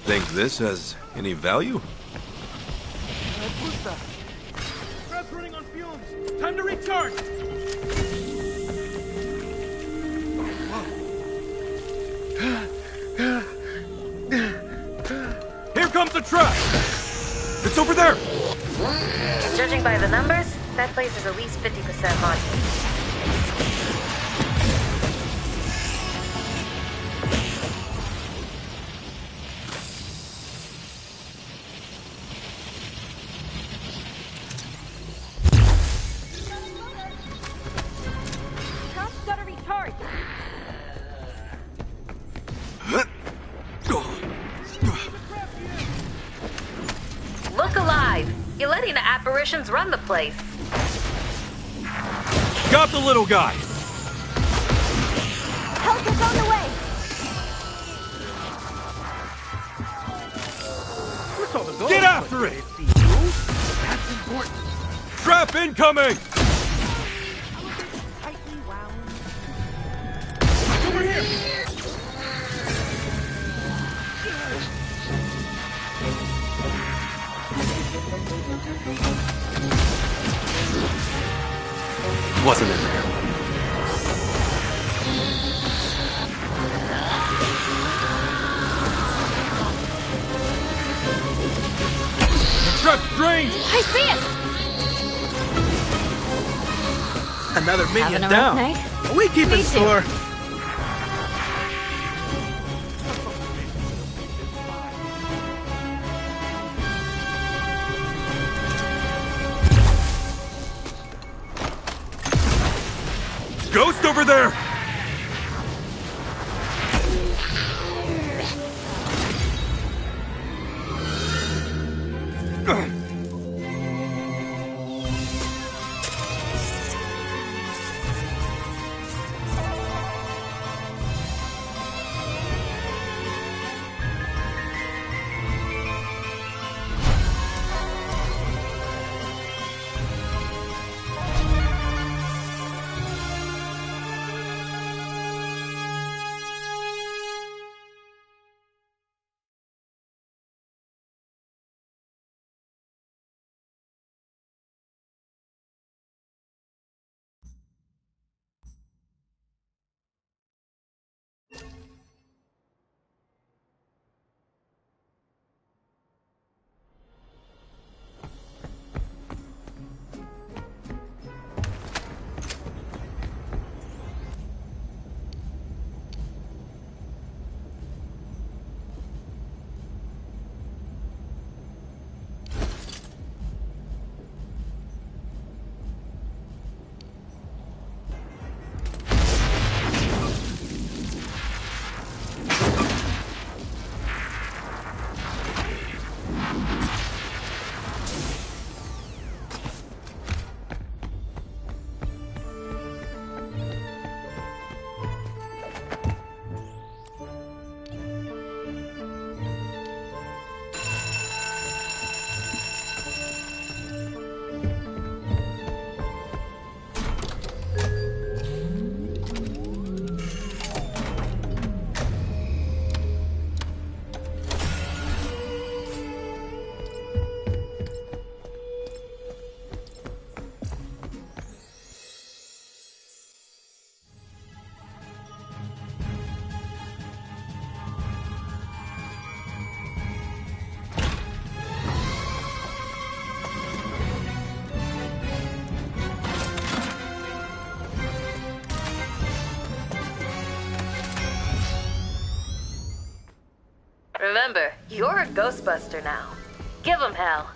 Think this has any value? Grab's running on fumes. Time to recharge. Here comes the truck! It's over there! Judging by the numbers, that place is at least 50% haunted. Look alive! You're letting the apparitions run the place. Got the little guy! Help is on the way! Get after it! That's important. Trap incoming! Tightly wound. Over here! Wasn't in there. Trap strange! I see it! Another Having minion a rough down. night? We keep Me in too. score. Ghost over there! Remember, you're a Ghostbuster now. Give 'em hell.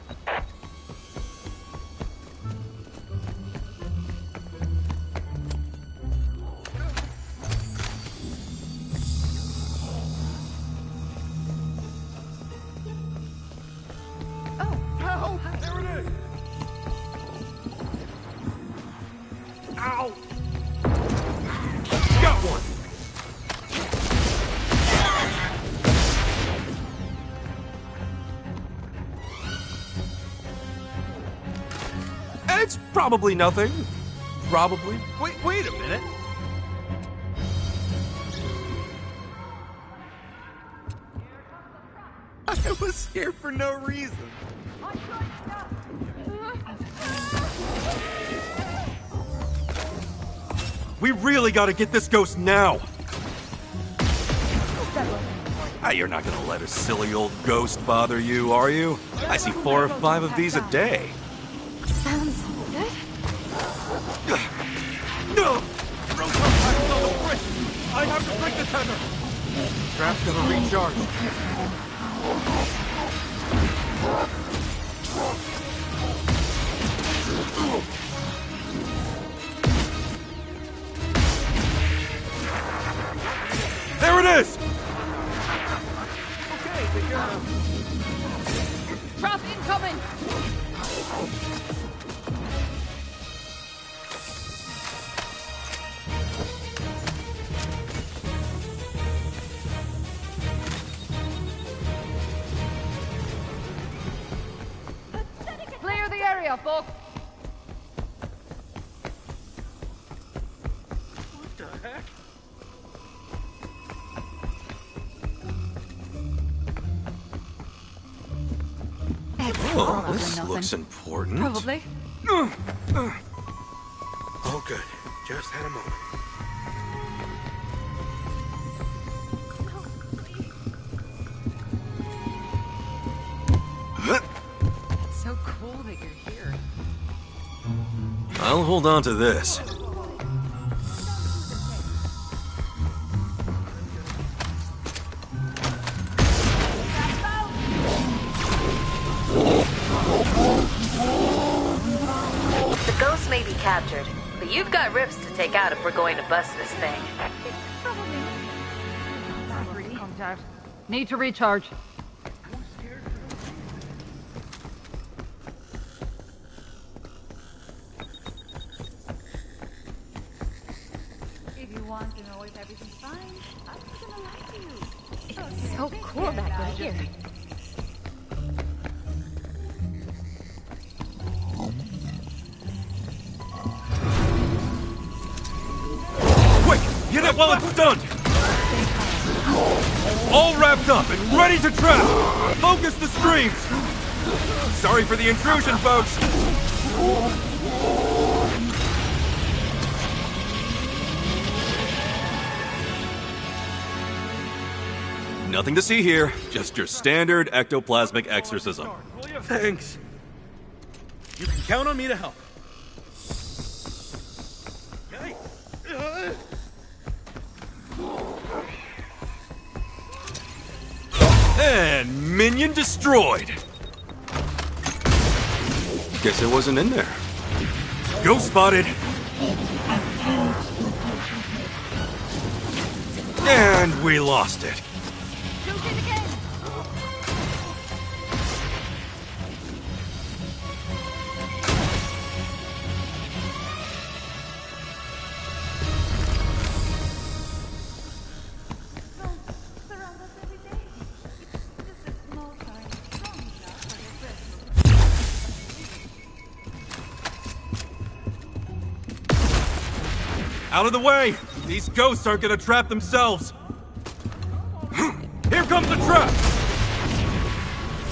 There it is! Ow! Got one! It's probably nothing. Probably. Wait a minute. I was here for no reason. We really gotta get this ghost now. You're not gonna let a silly old ghost bother you, are you? I see 4 or 5 of these a day. Sounds good. No! Rotom pack on the bridge. I have to break the tether. Trap's gonna recharge. There it is! Okay, take care now. Trap incoming! Clear the area, folks! What the heck? Oh, this looks important. Probably. All good. Just had a moment. So cool that you're here. I'll hold on to this. The ghost may be captured, but you've got rips to take out if we're going to bust this thing. Contact. Need to recharge. If you want to know if everything's fine, I'm not gonna lie to you. It's so cool that you're here. Quick! Get it while it's done! All wrapped up and ready to trap! Focus the streams! Sorry for the intrusion, folks! Nothing to see here, just your standard ectoplasmic exorcism. Thanks. You can count on me to help. Okay. And minion destroyed! Guess it wasn't in there. Ghost spotted! And we lost it. Shoot it again! Surround us every day. Just a small time, strong enough for your breath. Out of the way! These ghosts aren't gonna trap themselves! Here comes the trap!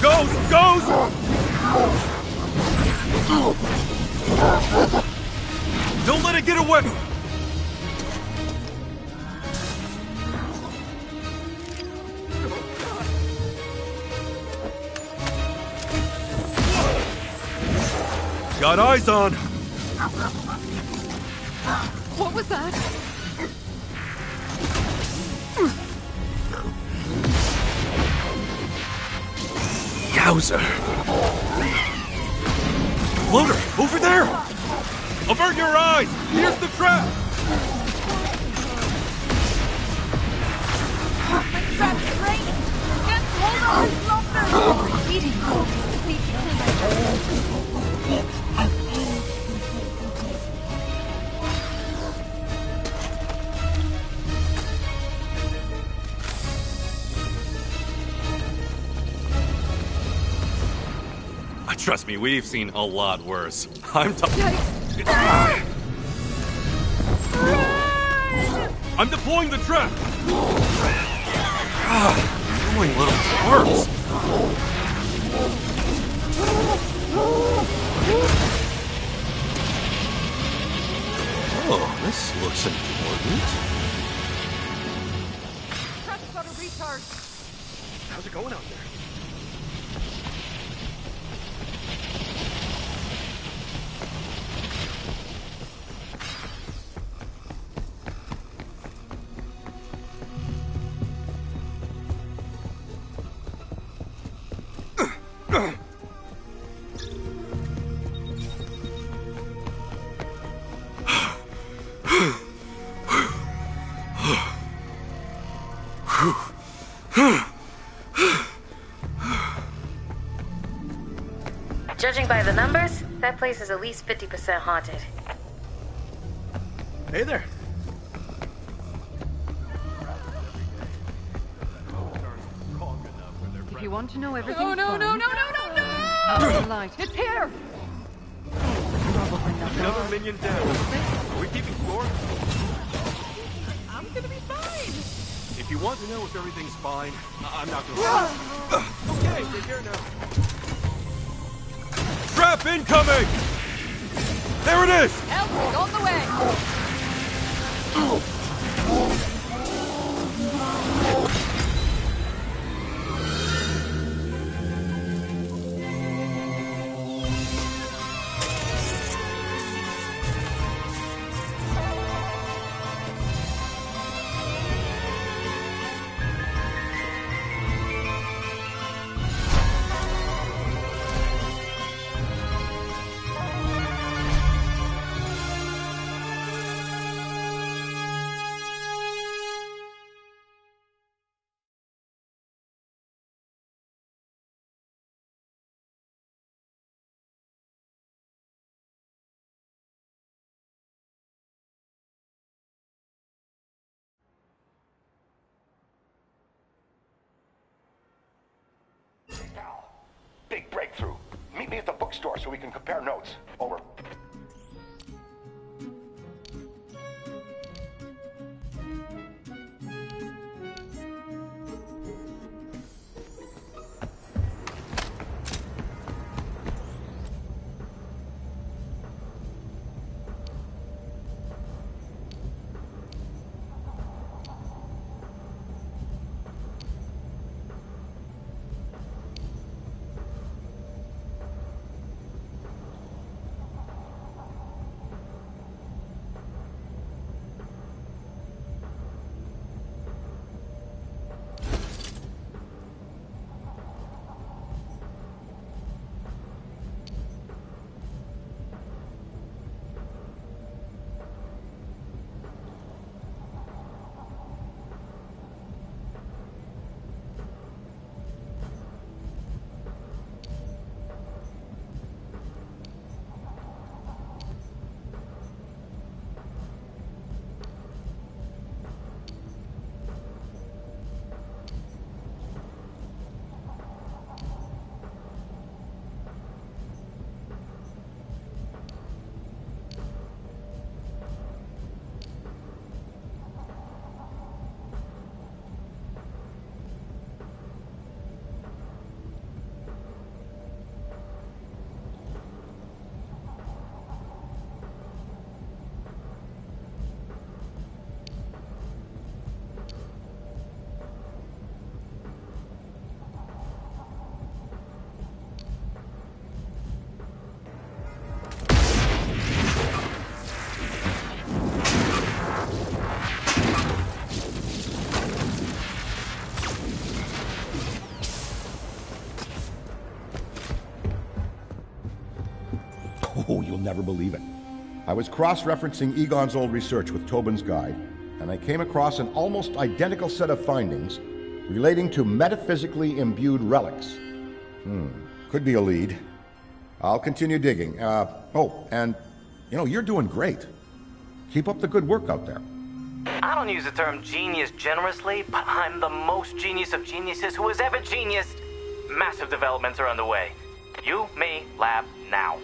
Ghost! Ghost! Don't let it get away! Got eyes on! What was that? Yowzer! Floater, over there! Avert your eyes! Here's the trap! Trap's great! Just hold on longer! Bleeding. Trust me, we've seen a lot worse. I'm deploying the trap! Annoying little twerps. Oh, this looks important. Trap's got to recharge. How's it going out there? Judging by the numbers, that place is at least 50% haunted. Hey there. If you want to know everything, Oh, no, no, no, no, no, no! no! Light. It's here! Another minion down. Are we keeping score? I'm gonna be fine. If you want to know if everything's fine, I'm not gonna. Okay, we're here now. Trap incoming! There it is! Help is on the way! Big breakthrough. Meet me at the bookstore so we can compare notes. Over. Oh, you'll never believe it. I was cross-referencing Egon's old research with Tobin's guide, and I came across an almost identical set of findings relating to metaphysically imbued relics. Could be a lead. I'll continue digging. Oh, and, you're doing great. Keep up the good work out there. I don't use the term genius generously, but I'm the most genius of geniuses who has ever geniused. Massive developments are underway. You, me, lab, now.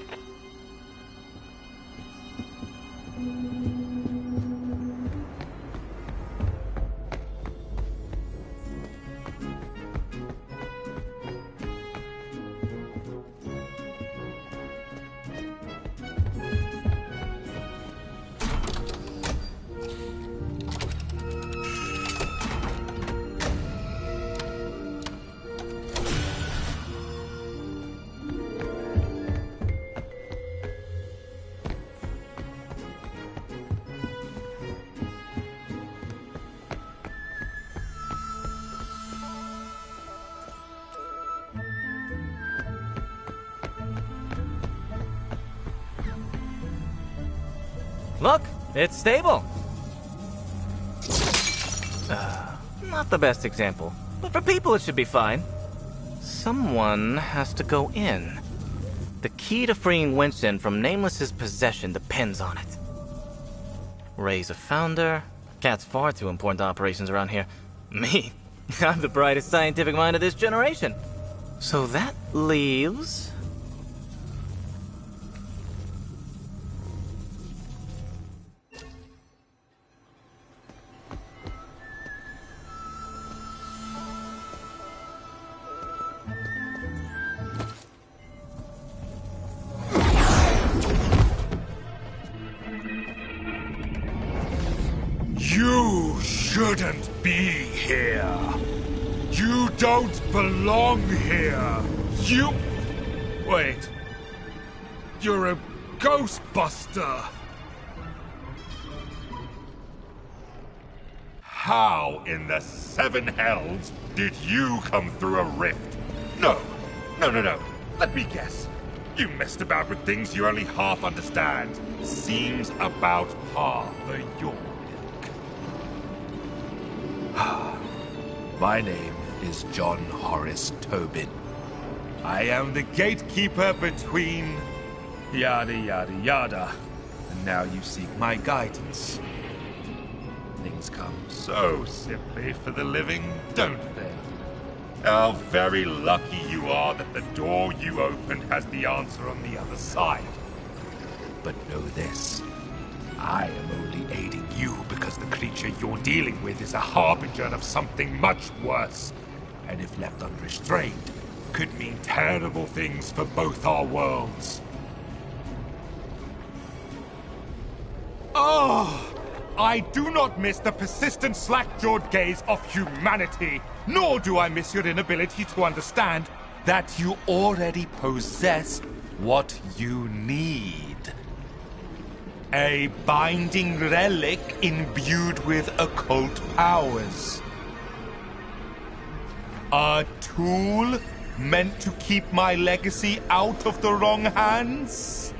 Look, it's stable. Not the best example, but for people it should be fine. Someone has to go in. The key to freeing Winston from Nameless's possession depends on it. Ray's a founder. Cat's far too important to operations around here. Me, I'm the brightest scientific mind of this generation. So that leaves... You shouldn't be here. You don't belong here. You... Wait. You're a Ghostbuster. How in the seven hells did you come through a rift? No. Let me guess. You messed about with things you only half understand. Seems about par for your... My name is John Horace Tobin. I am the gatekeeper between yada yada yada. And now you seek my guidance. Things come so simply for the living, don't they? How very lucky you are that the door you opened has the answer on the other side. But know this. I am only aiding you because the creature you're dealing with is a harbinger of something much worse, and if left unrestrained, could mean terrible things for both our worlds. Oh, I do not miss the persistent slack-jawed gaze of humanity, nor do I miss your inability to understand that you already possess what you need. A binding relic imbued with occult powers. A tool meant to keep my legacy out of the wrong hands?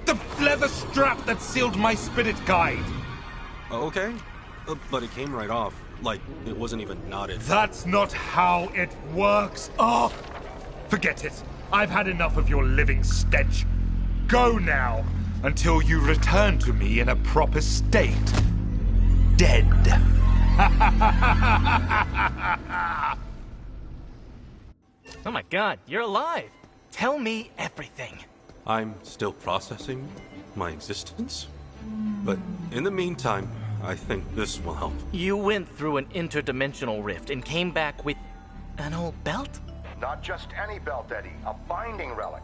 The leather strap that sealed my spirit guide. Okay, but it came right off. Like, it wasn't even knotted. That's not how it works. Oh, forget it. I've had enough of your living stench. Go now, until you return to me in a proper state. Dead. Oh my god, you're alive! Tell me everything. I'm still processing my existence. But in the meantime, I think this will help. You went through an interdimensional rift and came back with an old belt? Not just any belt, Eddie. A binding relic.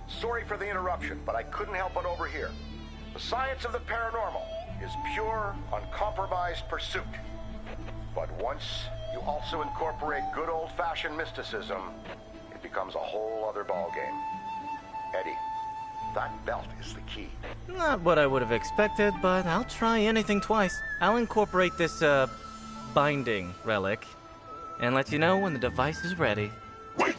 Sorry for the interruption, but I couldn't help but overhear. The science of the paranormal is pure, uncompromised pursuit. But once you also incorporate good old-fashioned mysticism, it becomes a whole other ballgame. Eddie, that belt is the key. Not what I would have expected, but I'll try anything twice. I'll incorporate this, binding relic, and let you know when the device is ready. Wait!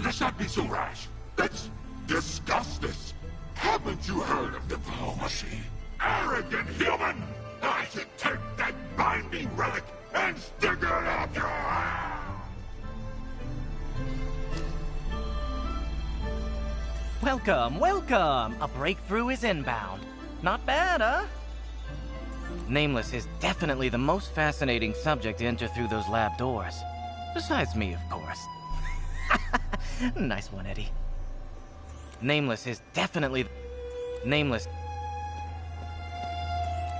Let's not be so rash. Let's discuss this. Haven't you heard of diplomacy? Arrogant human! I should take that binding relic and stick it up your ass! Welcome, welcome! A breakthrough is inbound. Not bad, huh? Nameless is definitely the most fascinating subject to enter through those lab doors. Besides me, of course. Nice one, Eddie. Nameless is definitely... Nameless.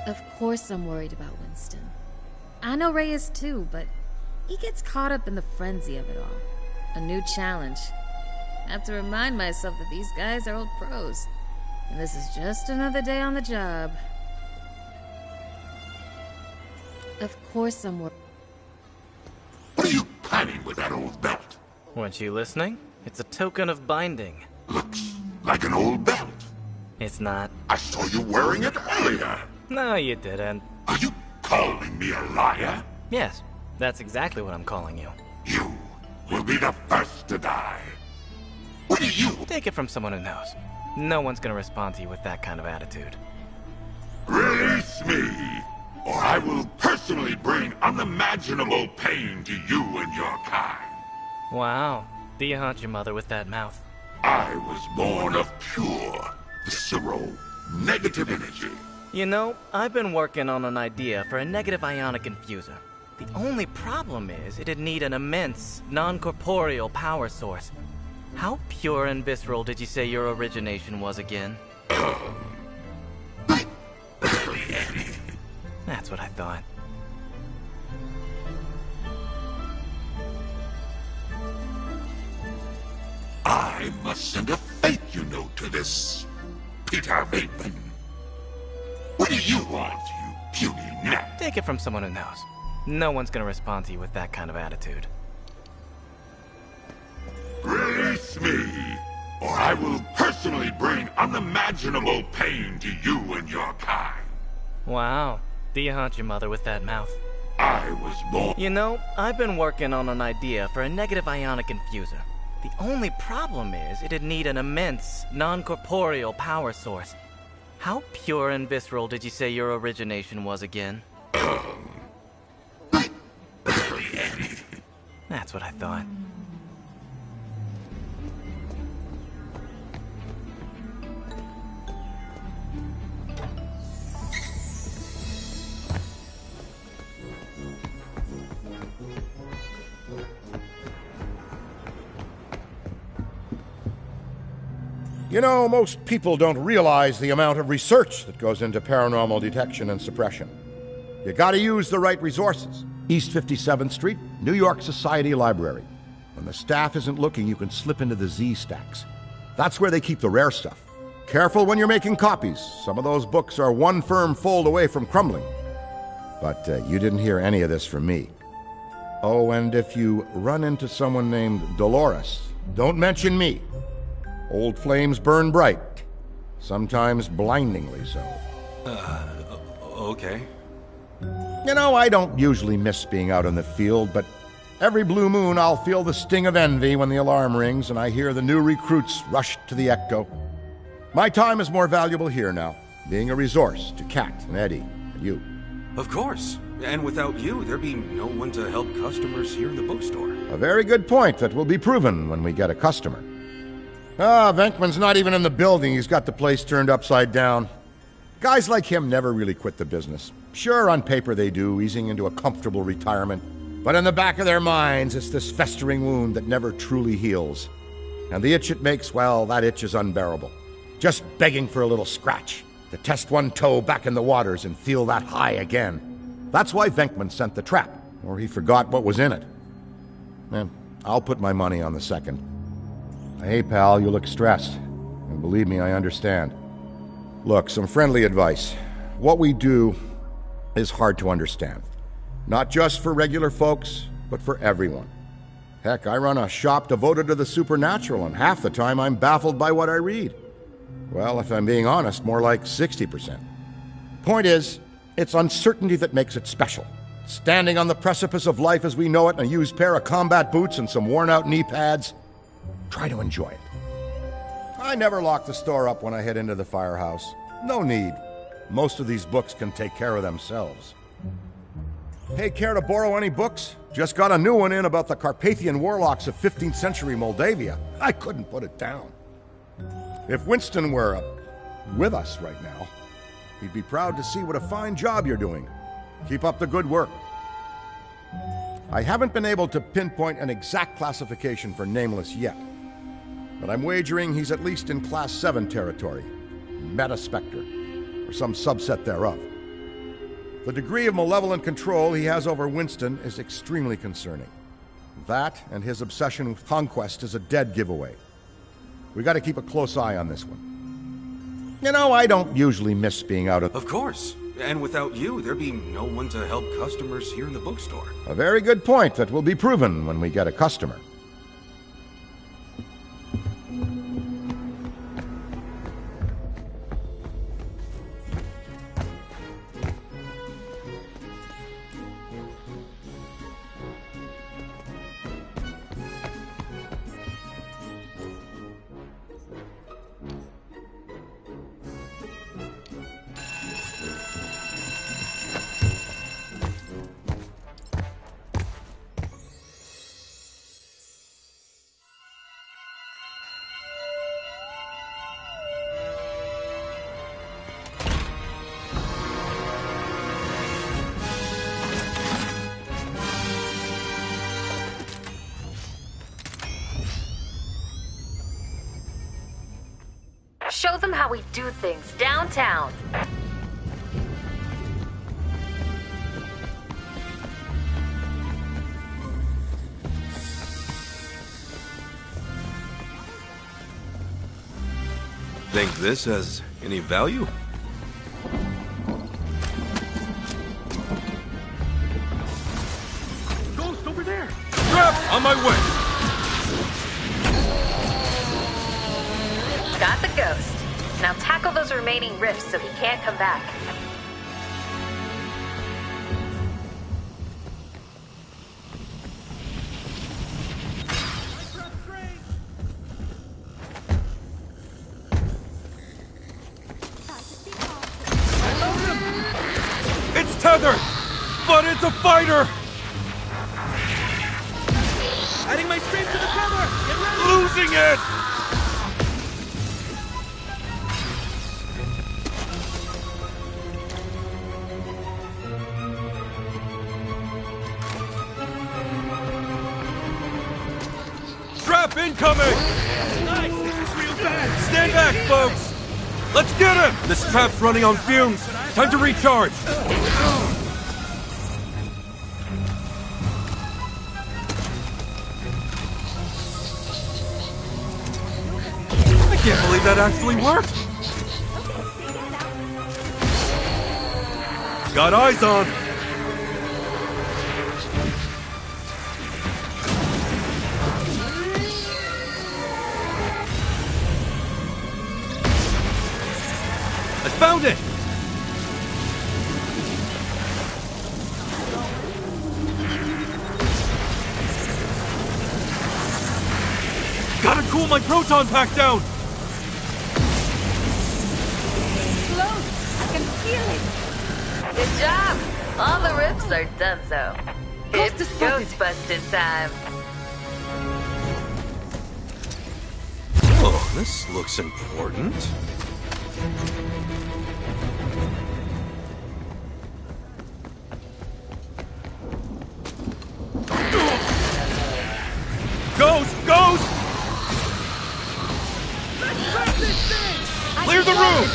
Of course I'm worried about Winston. I know Ray is too, but he gets caught up in the frenzy of it all. A new challenge. I have to remind myself that these guys are old pros. And this is just another day on the job. Of course I'm worried. What are you planning with that old belt? Weren't you listening? It's a token of binding. Looks like an old belt. It's not. I saw you wearing it earlier. No, you didn't. Are you calling me a liar? Yes, that's exactly what I'm calling you. You will be the first to die. What are you? Take it from someone who knows. No one's gonna respond to you with that kind of attitude. Release me, or I will personally bring unimaginable pain to you and your kind. Wow. Do you haunt your mother with that mouth? I was born of pure, visceral, negative energy. You know, I've been working on an idea for a negative ionic infuser. The only problem is it'd need an immense, non-corporeal power source. How pure and visceral did you say your origination was again? That's what I thought. I must send a thank you note to this Peter Venkman. What do you want, you puny gnat? Take it from someone who knows. No one's gonna respond to you with that kind of attitude. Release me, or I will personally bring unimaginable pain to you and your kind. Wow. Do you haunt your mother with that mouth? I was born... You know, I've been working on an idea for a negative ionic infuser. The only problem is it'd need an immense, non-corporeal power source. How pure and visceral did you say your origination was again? That's what I thought. You know, most people don't realize the amount of research that goes into paranormal detection and suppression. You gotta use the right resources. East 57th Street, New York Society Library. When the staff isn't looking, you can slip into the Z-stacks. That's where they keep the rare stuff. Careful when you're making copies. Some of those books are one firm fold away from crumbling. But you didn't hear any of this from me. Oh, and if you run into someone named Dolores, don't mention me. Old flames burn bright, sometimes blindingly so. Okay. You know, I don't usually miss being out in the field, but every blue moon I'll feel the sting of envy when the alarm rings and I hear the new recruits rush to the Ecto. My time is more valuable here now, being a resource to Kat and Eddie and you. Of course. And without you, there'd be no one to help customers here in the bookstore. A very good point that will be proven when we get a customer. Venkman's not even in the building. He's got the place turned upside down. Guys like him never really quit the business. Sure, on paper they do, easing into a comfortable retirement. But in the back of their minds, it's this festering wound that never truly heals. And the itch it makes, well, that itch is unbearable. Just begging for a little scratch, to test one toe back in the waters and feel that high again. That's why Venkman sent the trap, or he forgot what was in it. Man, I'll put my money on the second. Hey, pal, you look stressed. And believe me, I understand. Look, some friendly advice. What we do is hard to understand. Not just for regular folks, but for everyone. Heck, I run a shop devoted to the supernatural, and half the time I'm baffled by what I read. Well, if I'm being honest, more like 60%. Point is, it's uncertainty that makes it special. Standing on the precipice of life as we know it in a used pair of combat boots and some worn-out knee pads, try to enjoy it. I never lock the store up when I head into the firehouse. No need. Most of these books can take care of themselves. Hey, care to borrow any books? Just got a new one in about the Carpathian warlocks of 15th century Moldavia. I couldn't put it down. If Winston were with us right now, he'd be proud to see what a fine job you're doing. Keep up the good work. I haven't been able to pinpoint an exact classification for Nameless yet, but I'm wagering he's at least in Class 7 territory. Meta-Spectre, or some subset thereof. The degree of malevolent control he has over Winston is extremely concerning. That and his obsession with conquest is a dead giveaway. We gotta keep a close eye on this one. You know, I don't usually miss being out Of course. And without you, there'd be no one to help customers here in the bookstore. A very good point that will be proven when we get a customer. Show them how we do things downtown. Think this has any value? Ghost over there! Trap! On my way! Got the ghost. Now tackle those remaining rifts so he can't come back. It's tethered! But it's a fighter! Adding my stream to the tether! Get ready! Losing it! Trap incoming! Nice! This is real bad! Stand back, folks! Let's get him! This trap's running on fumes. Time to recharge. I can't believe that actually worked. Got eyes on. I found it! Gotta cool my proton pack down! Close! I can feel it! Good job! All the rifts are done so. Ghost It's is spotted. Ghostbusting time. Oh, this looks important. Ghost! Ghost! Clear the room!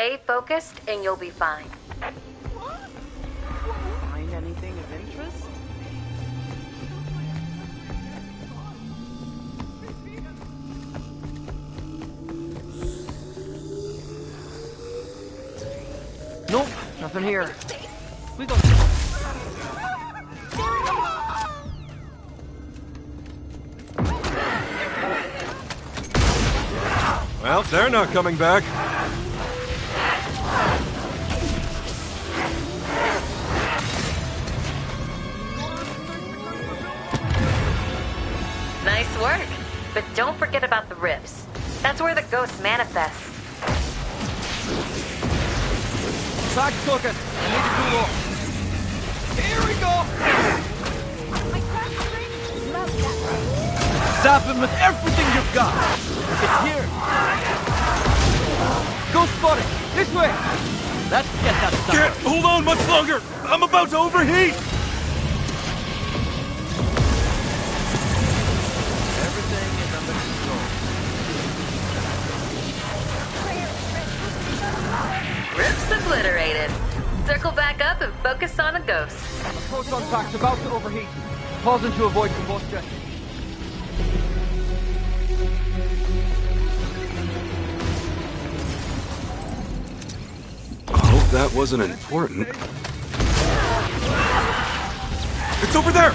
stay focused and you'll be fine. Find anything of interest? Nope, nothing here. We go. Well, they're not coming back. Nice work. But don't forget about the rifts. That's where the ghosts manifest. Sag token. Here we go. Zap him with everything you've got. It's here. Ghost spotted. This way. Let's get that stuff. Can't hold on much longer. I'm about to overheat. Everything is under control. Rifts obliterated. Circle back up and focus on a ghost. Proton pack's about to overheat. Pausing to avoid combustion. I hope that wasn't important. It's over there!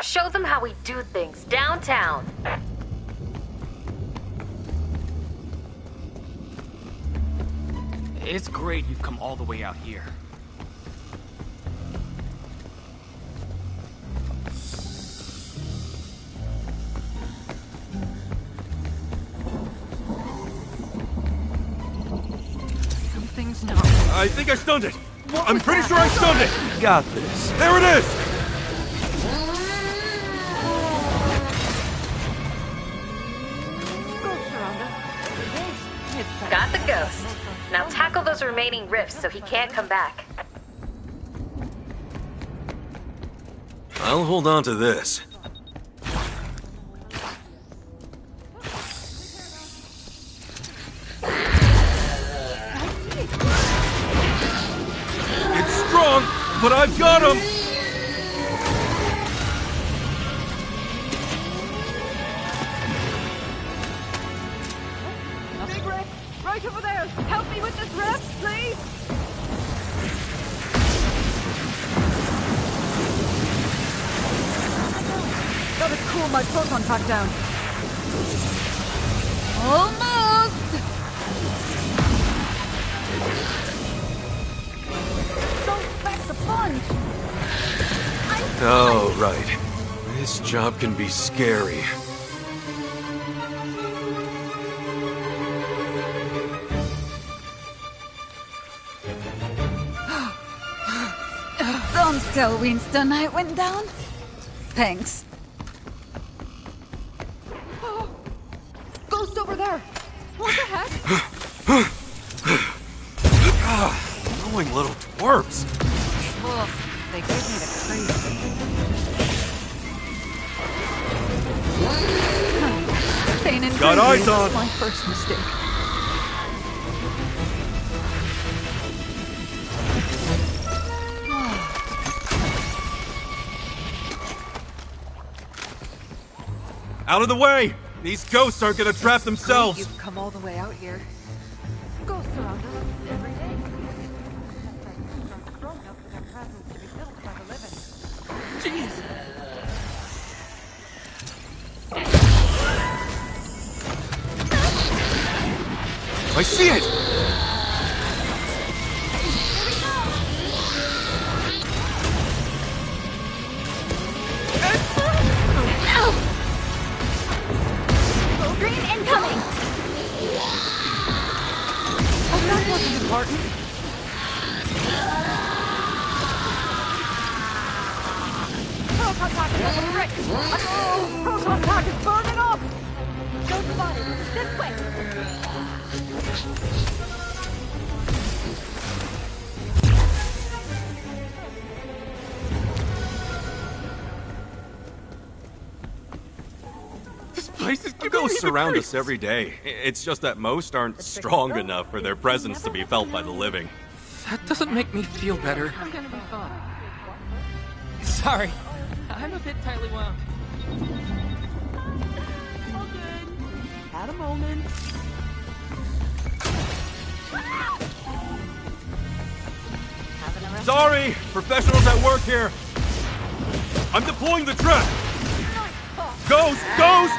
Show them how we do things downtown. It's great you've come all the way out here. Something's not. I think I stunned it. I'm pretty sure I stunned it. Got this. There it is. Got the ghost. Now tackle those remaining rifts so he can't come back. I'll hold on to this. It's strong, but I've got him! Big rift! Right over there! Help me with this rift, please! Gotta cool my proton pack down. Almost! Don't back the punch! Oh, right. This job can be scary. Don't tell Winston I went down. Thanks. Oh, ghost over there. What the heck? Annoying little twerps. Ugh, they give me the creeps. Pain and Got injury eyes on. was my first mistake. Out of the way! These ghosts aren't gonna trap themselves! You've come all the way out here. Ghosts surround us every day. Strong enough for their presence to be felt by the living. Jeez. I see it! Green incoming! Oh, that wasn't important. Proton pack is on the brick! Proton pack is burning up! Don't spot it! This way! Ghosts surround us every day. It's just that most aren't strong enough for their presence to be felt by the living. That doesn't make me feel better. It's gonna be fun. Sorry. I'm a bit tightly wound. All good. Had a moment. Sorry! Professionals at work here! I'm deploying the trap! Ghost! Ghost!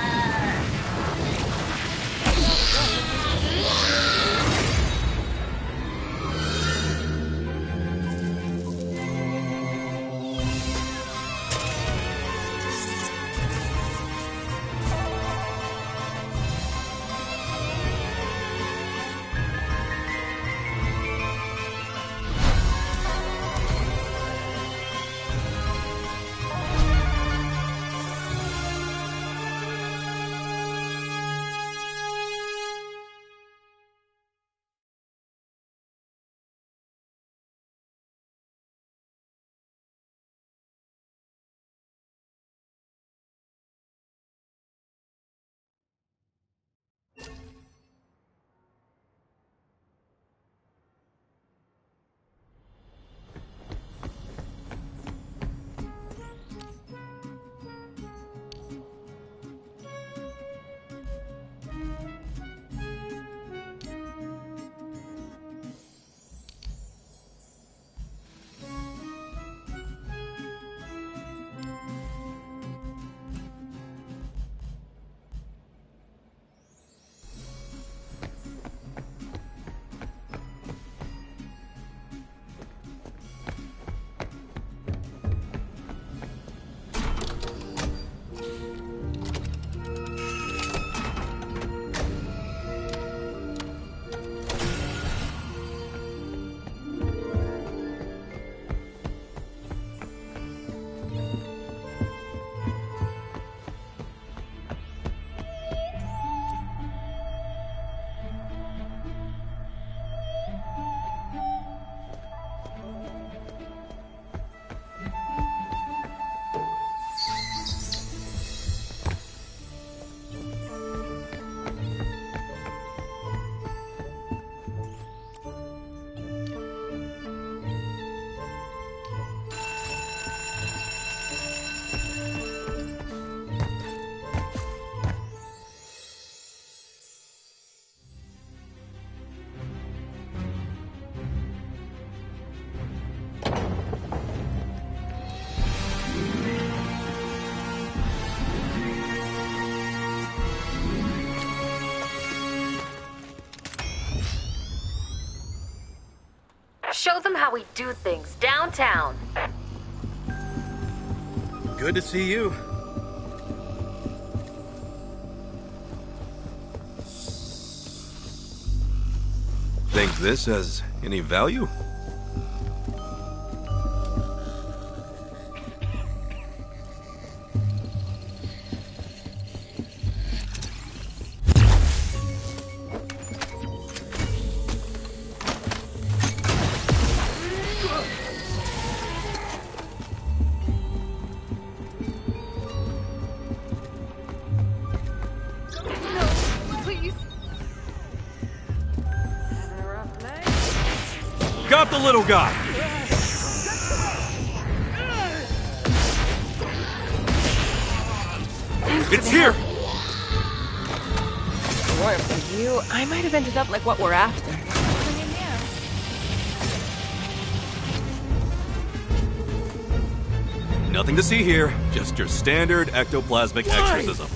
Show them how we do things downtown. Good to see you. Think this has any value? up the little guy! It's here! If it weren't for you, I might have ended up like what we're after. Nothing to see here, just your standard ectoplasmic exorcism.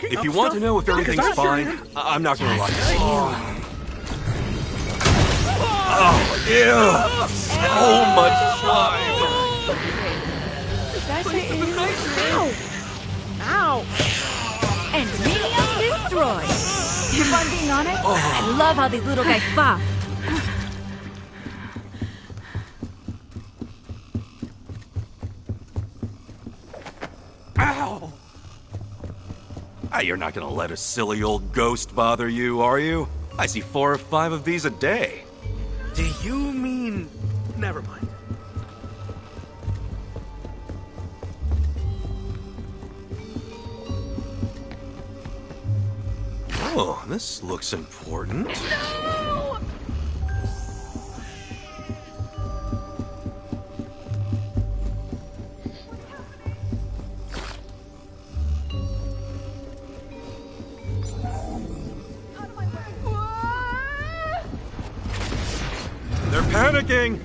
If you want to know if everything's fine, I'm not gonna lie. Oh, ew! So much slime! That's it. Ow! Ow! And medium destroyed. If I'm being honest, I love how these little guys pop. Ow! Ah, you're not gonna let a silly old ghost bother you, are you? I see 4 or 5 of these a day. Do you mean... Never mind. Oh, this looks important. No! They're panicking!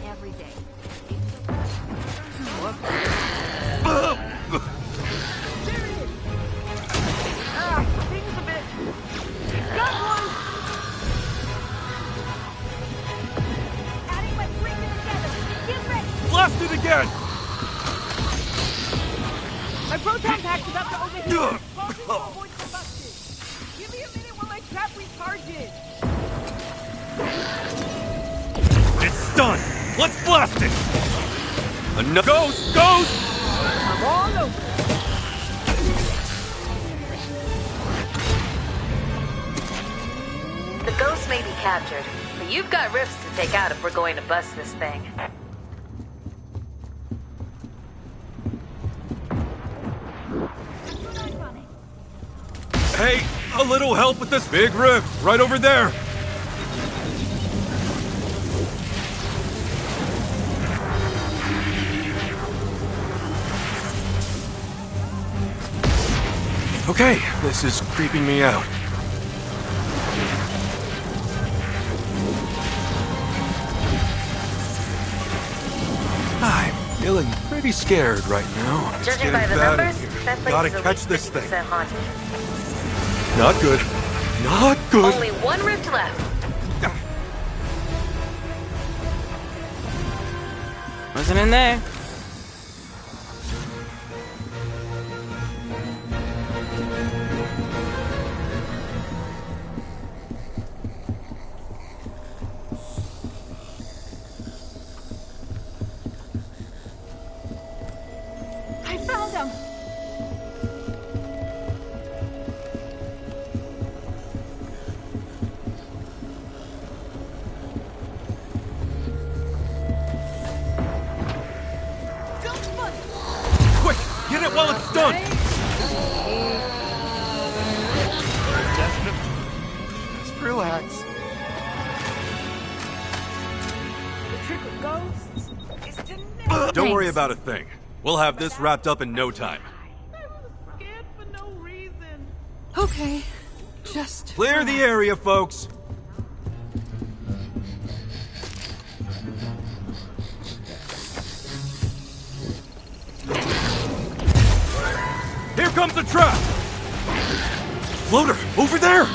Every day. Things a bit. Got one! Adding my freaking together. Get ready. Blast it again! My proton pack is up to overheat. Fall to avoid combustion. Give me a minute while my trap recharges. It's done! Let's blast it! Ghost! Ghost! I'm all over. The ghost may be captured, but you've got rifts to take out if we're going to bust this thing. Hey, a little help with this big rift right over there! Okay, this is creeping me out. I'm feeling pretty scared right now. It's Judging getting by the bad in numbers, here. that place Gotta is at catch least this thing. 50% haunted. Not good. Not good. Only one rift left. Wasn't in there. I found them. Quick, get it while it's done. Just relax. The trick with ghosts is to never... Don't worry about a thing. We'll have this wrapped up in no time. Scared for no reason. Okay. Just Clear the area, folks. Here comes the trap! Floater, over there!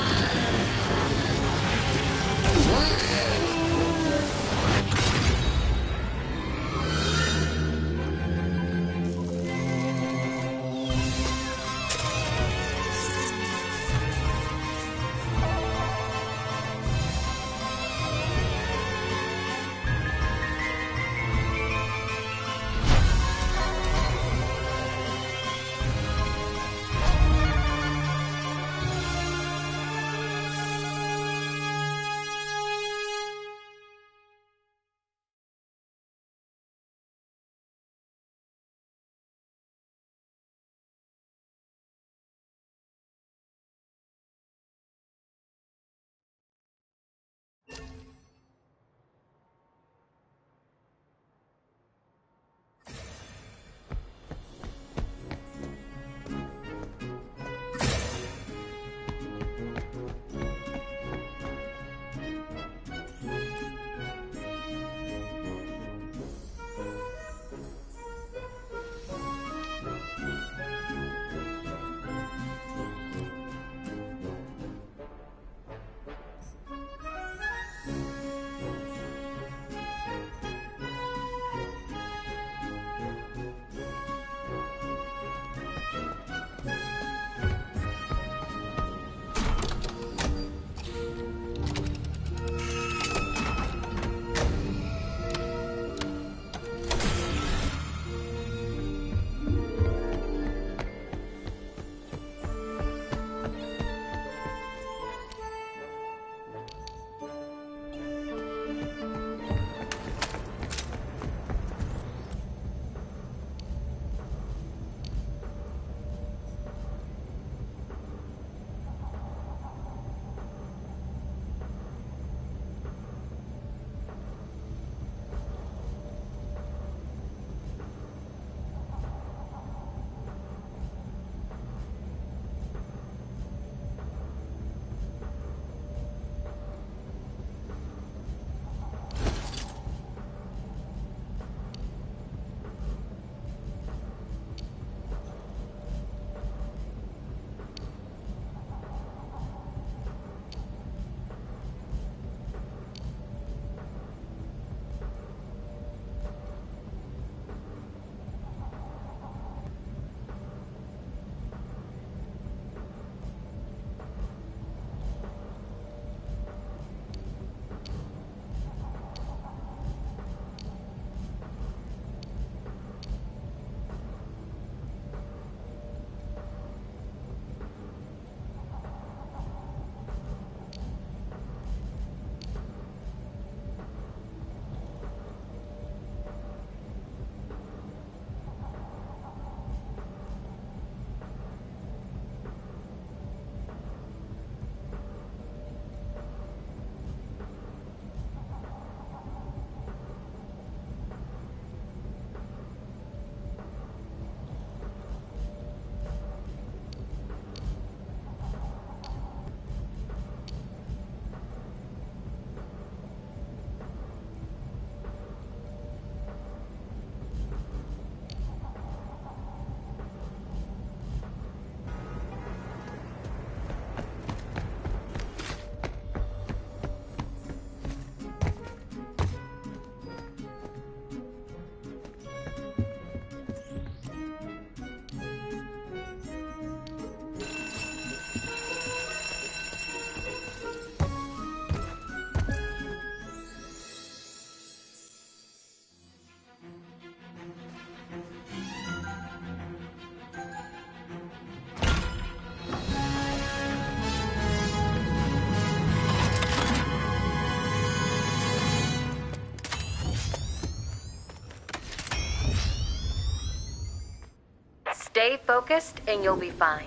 stay focused and you'll be fine.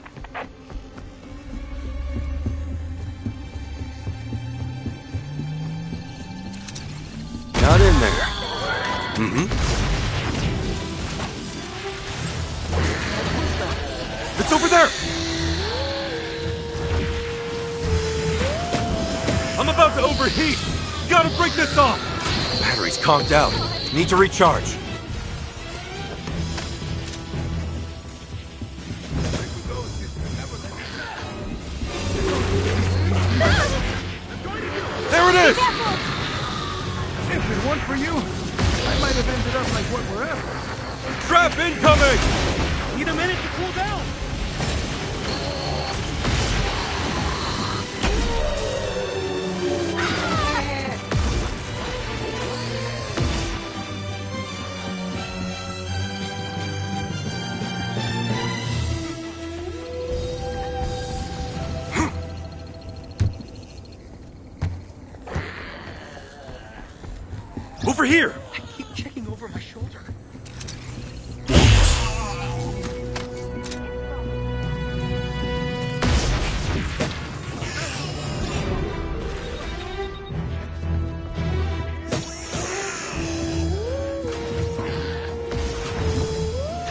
Got in there. Mm-hmm. It's over there! I'm about to overheat! Gotta break this off! Battery's conked out. Need to recharge. There it is! If it weren't for you, I might have ended up like what we're after. Trap incoming! Need a minute to cool down. Over here! I keep checking over my shoulder.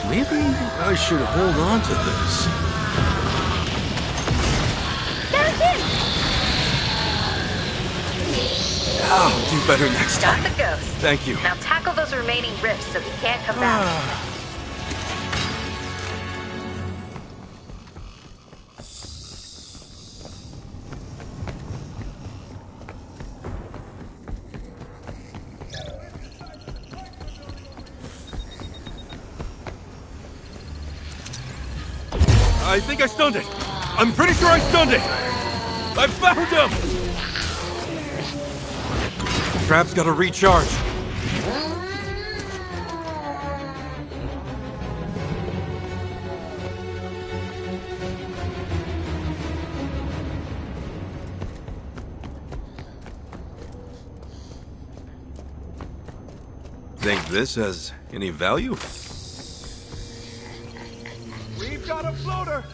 Maybe I should hold on to this. I'll do better next time. Got the ghost. Thank you. Now tackle those remaining rifts so he can't come back. I think I stunned it. I'm pretty sure I stunned it. I found him! Trap's gotta recharge. Think this has any value? We've got a floater.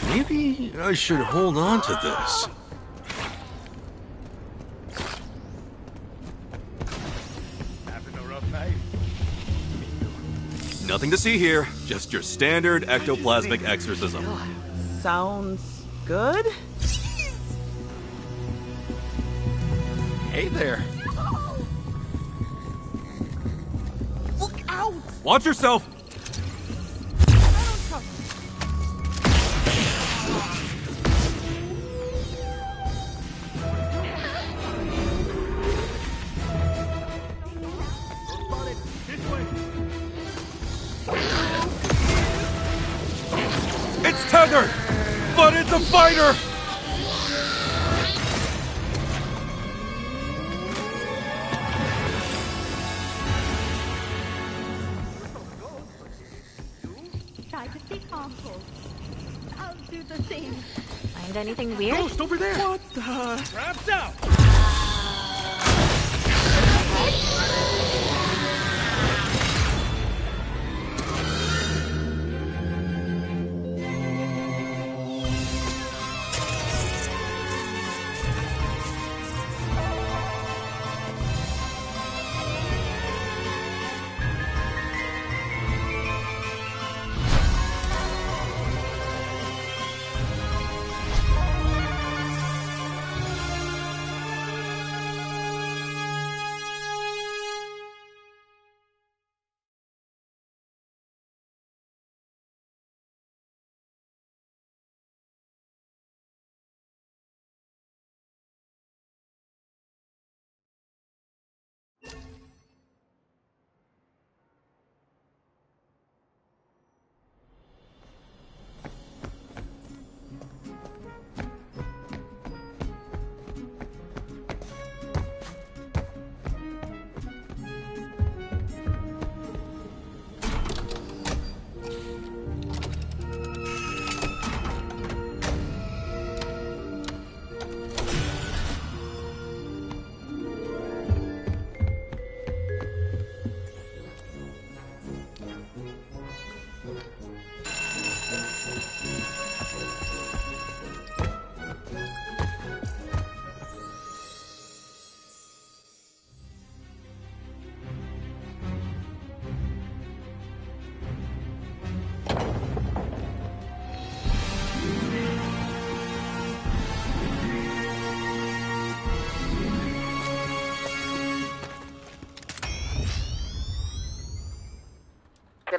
Maybe I should hold on to this. Having a rough night. Nothing to see here. Just your standard ectoplasmic exorcism. Sounds good. Hey there. Look out! Watch yourself! It's tethered! But it's a fighter! Try to stay calm, Cole. I'll do the same. Find anything weird? Ghost over there. What the? Traps out.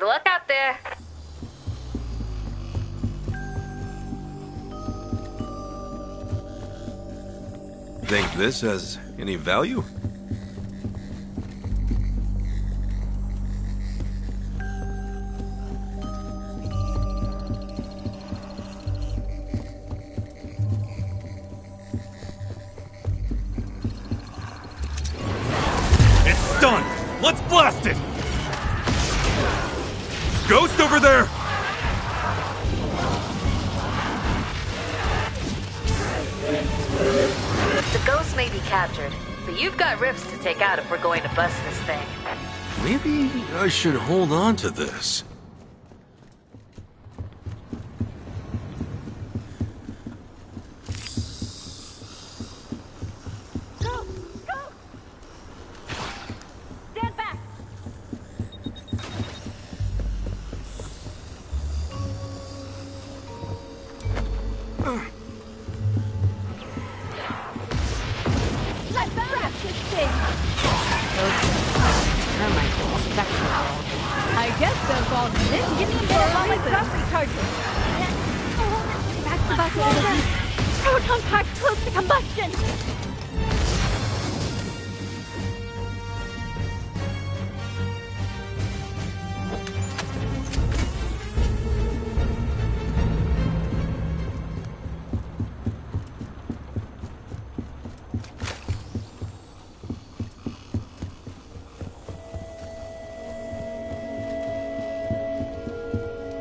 Good luck out there. Think this has any value? It's done! Let's blast it! Ghost over there! The ghost may be captured, but you've got rifts to take out if we're going to bust this thing. Maybe I should hold on to this. Stand back! Let's grab this thing! Termites are spectral. I guess those all didn't give me a battery charger. That's about to overheat. Proton pack close to combustion.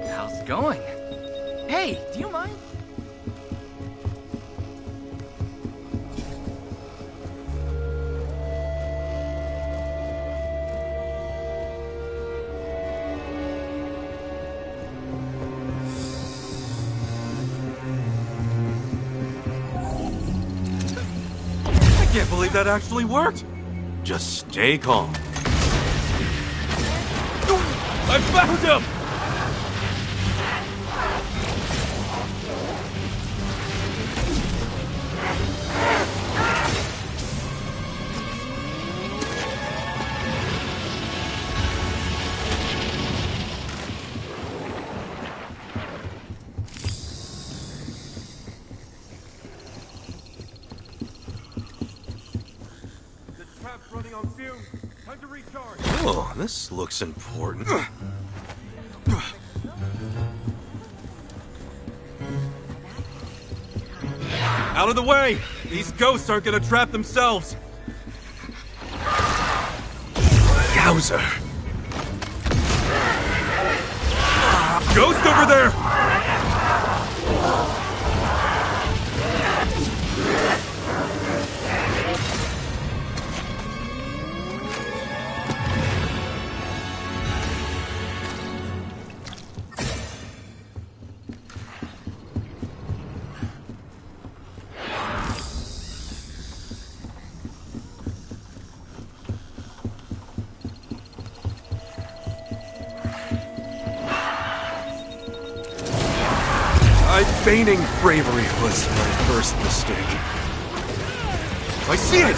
How's it going? Hey, do you mind? I can't believe that actually worked! Just stay calm. I found him! Oh, this looks important. Out of the way! These ghosts aren't gonna trap themselves! Yowzer! Ghost over there! Feigning bravery was my first mistake. I see it!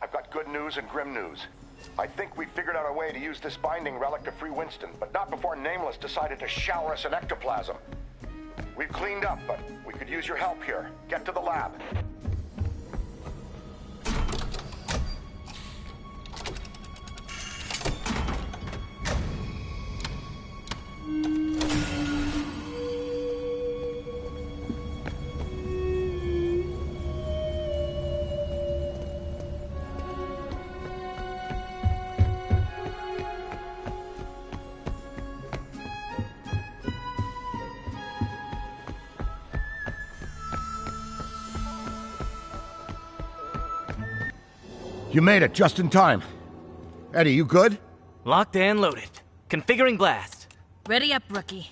I've got good news and grim news. I think we figured out a way to use this binding relic to free Winston, but not before Nameless decided to shower us in ectoplasm. We've cleaned up, but we could use your help here. Get to the lab. You made it just in time. Eddie, you good? Locked and loaded. Configuring blast. Ready up, rookie.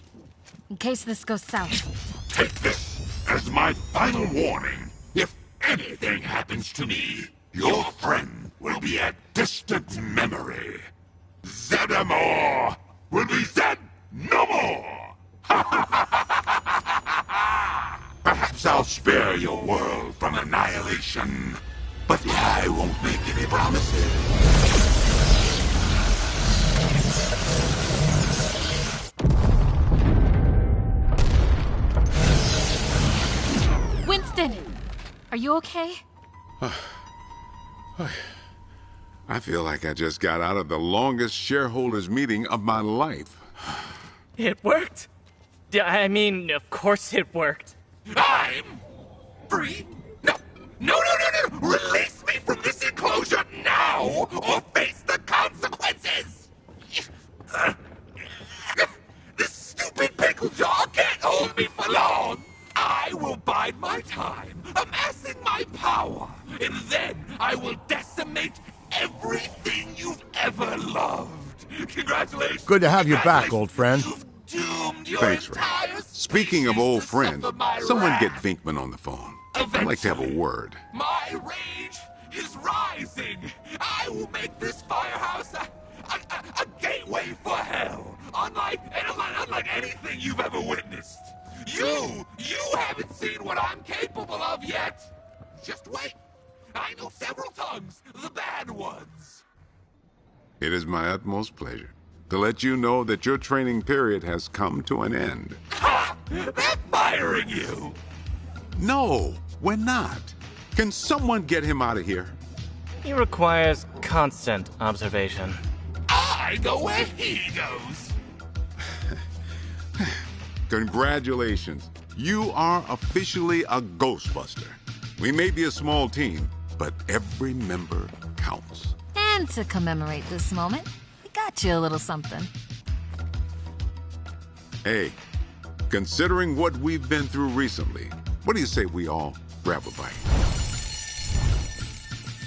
In case this goes south. Take this as my final warning. If anything happens to me, your friend will be a distant memory. Zeddemore will be Zed no more! Perhaps I'll spare your world from annihilation, but I won't make any promises. Winston! Are you okay? I feel like I just got out of the longest shareholders meeting of my life. It worked. I mean, of course it worked. I'm free? No! Release me from this enclosure now, or face the consequences! This stupid pickle jaw can't hold me for long! I will bide my time, amassing my power, and then I will decimate everything you've ever loved. Congratulations! Good to have you back, old friend. Thanks, Ray. Speaking of old friends, someone get Vinkman on the phone. I'd like to have a word. My rage is rising! I will make this firehouse a gateway for hell! Unlike anything you've ever witnessed! You haven't seen what I'm capable of yet! Just wait! I know several tongues, the bad ones! It is my utmost pleasure to let you know that your training period has come to an end. Ha! They're firing you! No, we're not. Can someone get him out of here? He requires constant observation. I know where he goes! Congratulations. You are officially a Ghostbuster. We may be a small team, but every member counts. And to commemorate this moment, we got you a little something. Hey, considering what we've been through recently, what do you say we all grab a bite?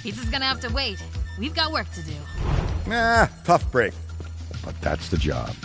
Pizza's gonna have to wait. We've got work to do. Tough break. But that's the job.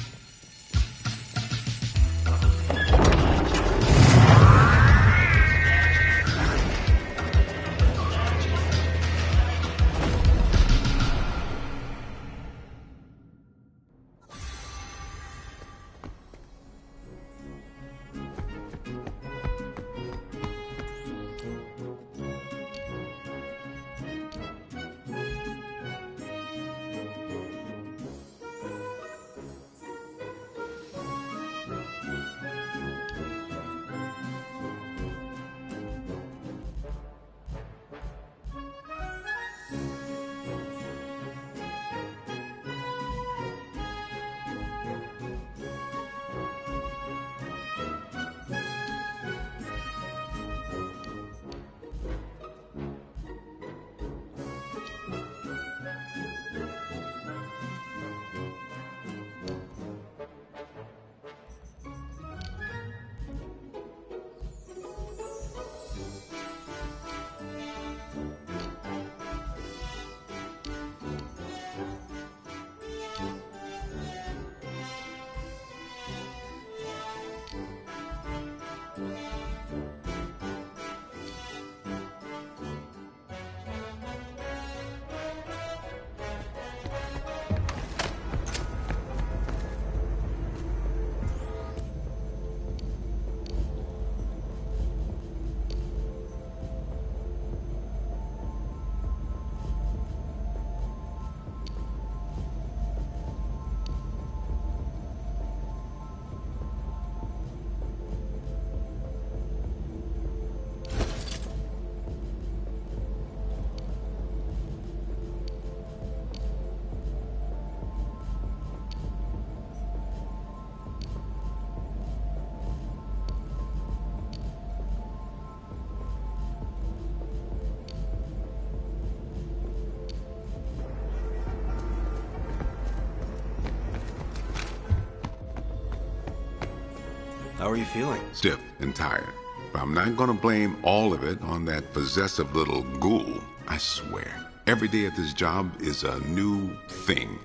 How are you feeling? Stiff and tired. But I'm not gonna blame all of it on that possessive little ghoul, I swear. Every day at this job is a new thing.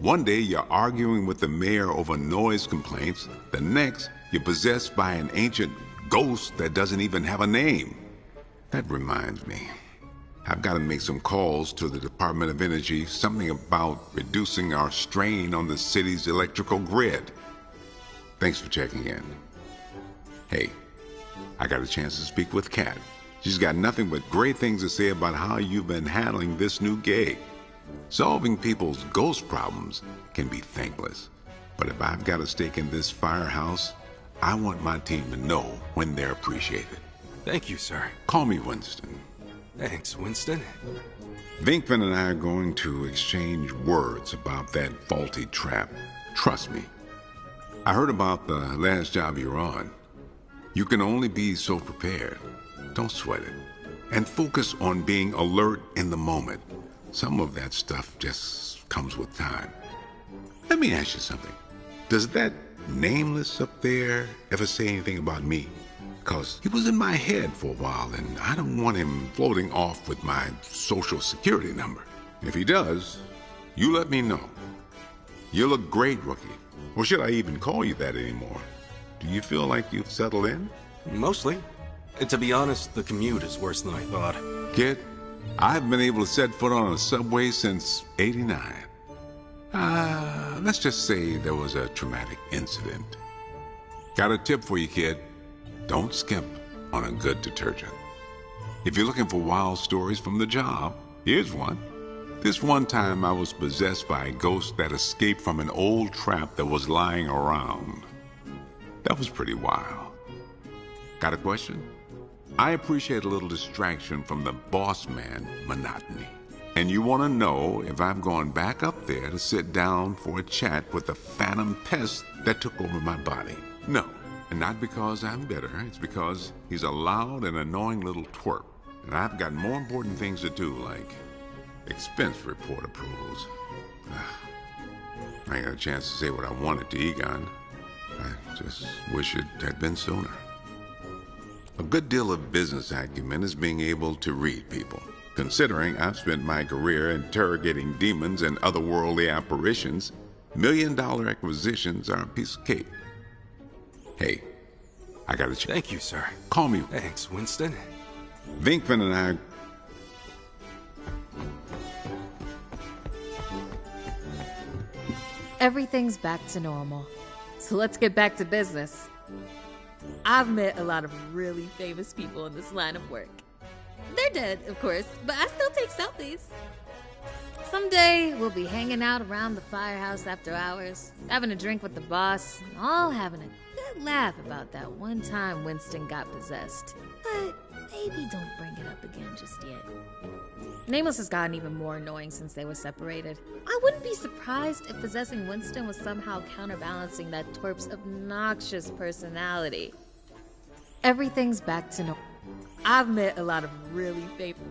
One day you're arguing with the mayor over noise complaints. The next, you're possessed by an ancient ghost that doesn't even have a name. That reminds me. I've got to make some calls to the Department of Energy, something about reducing our strain on the city's electrical grid. Thanks for checking in. Hey, I got a chance to speak with Kat. She's got nothing but great things to say about how you've been handling this new gig. Solving people's ghost problems can be thankless. But if I've got a stake in this firehouse, I want my team to know when they're appreciated. Thank you, sir. Call me Winston. Thanks, Winston. Vinkman and I are going to exchange words about that faulty trap. Trust me. I heard about the last job you're on. You can only be so prepared. Don't sweat it. And focus on being alert in the moment. Some of that stuff just comes with time. Let me ask you something. Does that Nameless up there ever say anything about me? Because he was in my head for a while, and I don't want him floating off with my social security number. If he does, you let me know. You look great, rookie. Or should I even call you that anymore? Do you feel like you've settled in? Mostly. To be honest, the commute is worse than I thought. Kid, I've been able to set foot on a subway since '89. Let's just say there was a traumatic incident. Got a tip for you, kid. Don't skimp on a good detergent. If you're looking for wild stories from the job, here's one. This one time I was possessed by a ghost that escaped from an old trap that was lying around. That was pretty wild. Got a question? I appreciate a little distraction from the boss man monotony. And you want to know if I've gone back up there to sit down for a chat with the phantom pest that took over my body. No. And not because I'm bitter, it's because he's a loud and annoying little twerp. And I've got more important things to do, like expense report approvals. I ain't got a chance to say what I wanted to Egon. I just wish it had been sooner. A good deal of business acumen is being able to read people. Considering I've spent my career interrogating demons and otherworldly apparitions, million-dollar acquisitions are a piece of cake. Hey, I gotta check. Thank you, sir. Call me. Thanks, Winston. Vinkman and I... Everything's back to normal. So let's get back to business. I've met a lot of really famous people in this line of work. They're dead, of course, but I still take selfies. Someday, we'll be hanging out around the firehouse after hours, having a drink with the boss, and all having a good laugh about that one time Winston got possessed. But maybe don't bring it up again just yet. Nameless has gotten even more annoying since they were separated. I wouldn't be surprised if possessing Winston was somehow counterbalancing that twerp's obnoxious personality. Everything's back to normal. I've met a lot of really famous...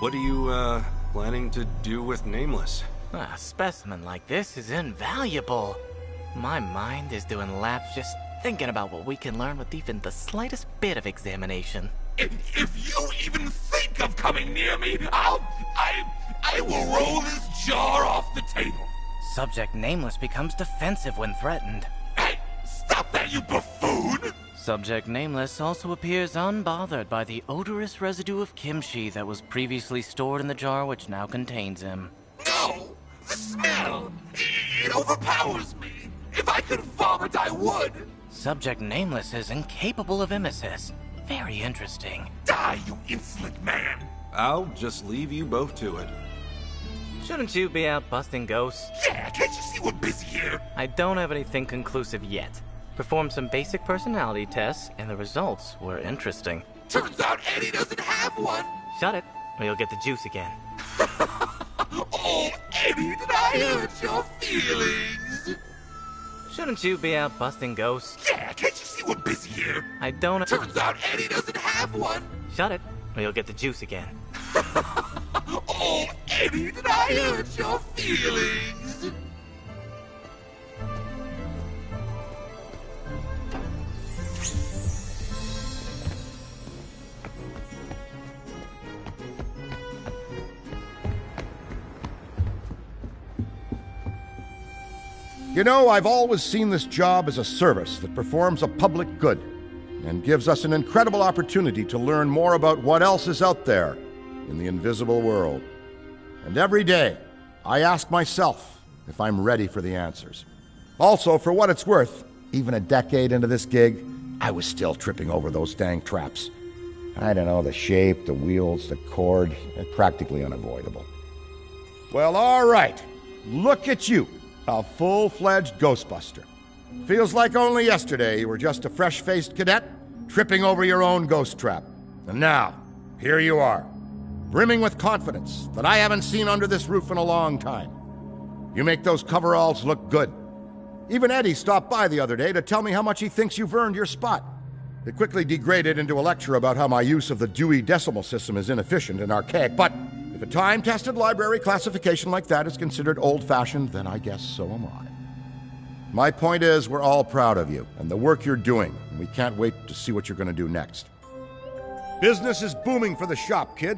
What are you, planning to do with Nameless? A specimen like this is invaluable. My mind is doing laps just thinking about what we can learn with even the slightest bit of examination. If you even think of coming near me, I will roll this jar off the table. Subject Nameless becomes defensive when threatened. Hey, stop that, you buffoon! Subject Nameless also appears unbothered by the odorous residue of kimchi that was previously stored in the jar which now contains him. No! The smell! It overpowers me! If I could vomit, I would! Subject Nameless is incapable of emesis. Very interesting. Die, you insolent man! I'll just leave you both to it. Shouldn't you be out busting ghosts? Yeah, can't you see we're busy here? I don't have anything conclusive yet. Performed some basic personality tests, and the results were interesting. Turns out Eddie doesn't have one. Shut it, or you'll get the juice again. Oh, Eddie, did I hurt your feelings? Shouldn't you be out busting ghosts? Yeah, can't you see we're busy here? I don't... Turns out Eddie doesn't have one. Shut it, or you'll get the juice again. Oh, Eddie, did I hurt your feelings? You know, I've always seen this job as a service that performs a public good and gives us an incredible opportunity to learn more about what else is out there in the invisible world. And every day, I ask myself if I'm ready for the answers. Also, for what it's worth, even a decade into this gig, I was still tripping over those dang traps. I don't know, the shape, the wheels, the cord, they're practically unavoidable. Well, all right. Look at you. A full-fledged Ghostbuster. Feels like only yesterday you were just a fresh-faced cadet tripping over your own ghost trap. And now, here you are, brimming with confidence that I haven't seen under this roof in a long time. You make those coveralls look good. Even Eddie stopped by the other day to tell me how much he thinks you've earned your spot. It quickly degraded into a lecture about how my use of the Dewey Decimal System is inefficient and archaic, but if a time-tested library classification like that is considered old-fashioned, then I guess so am I. My point is, we're all proud of you and the work you're doing, and we can't wait to see what you're going to do next. Business is booming for the shop, kid.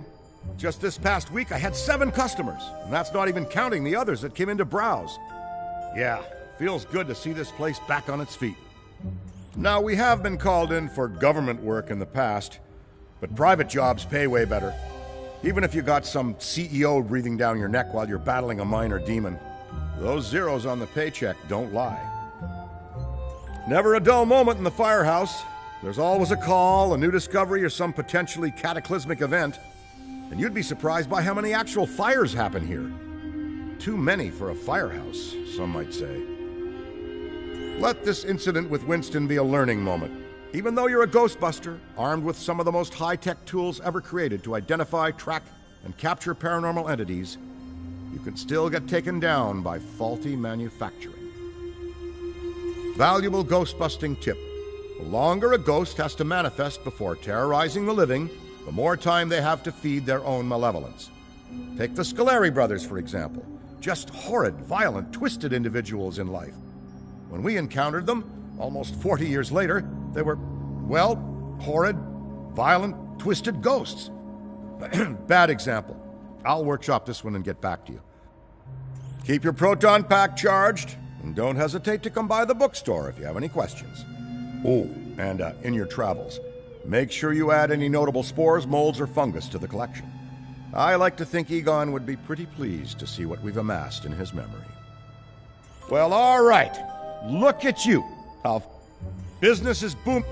Just this past week, I had 7 customers, and that's not even counting the others that came in to browse. Yeah, feels good to see this place back on its feet. Now, we have been called in for government work in the past, but private jobs pay way better. Even if you got some CEO breathing down your neck while you're battling a minor demon, those zeros on the paycheck don't lie. Never a dull moment in the firehouse. There's always a call, a new discovery, or some potentially cataclysmic event. And you'd be surprised by how many actual fires happen here. Too many for a firehouse, some might say. Let this incident with Winston be a learning moment. Even though you're a Ghostbuster, armed with some of the most high-tech tools ever created to identify, track, and capture paranormal entities, you can still get taken down by faulty manufacturing. Valuable ghost-busting tip. The longer a ghost has to manifest before terrorizing the living, the more time they have to feed their own malevolence. Take the Scoleri brothers, for example. Just horrid, violent, twisted individuals in life. When we encountered them, almost 40 years later, they were, well, horrid, violent, twisted ghosts. Bad example. I'll workshop this one and get back to you. Keep your proton pack charged, and don't hesitate to come by the bookstore if you have any questions. Oh, and in your travels, make sure you add any notable spores, molds, or fungus to the collection. I like to think Egon would be pretty pleased to see what we've amassed in his memory. Well, all right. Look at you. Business is boom.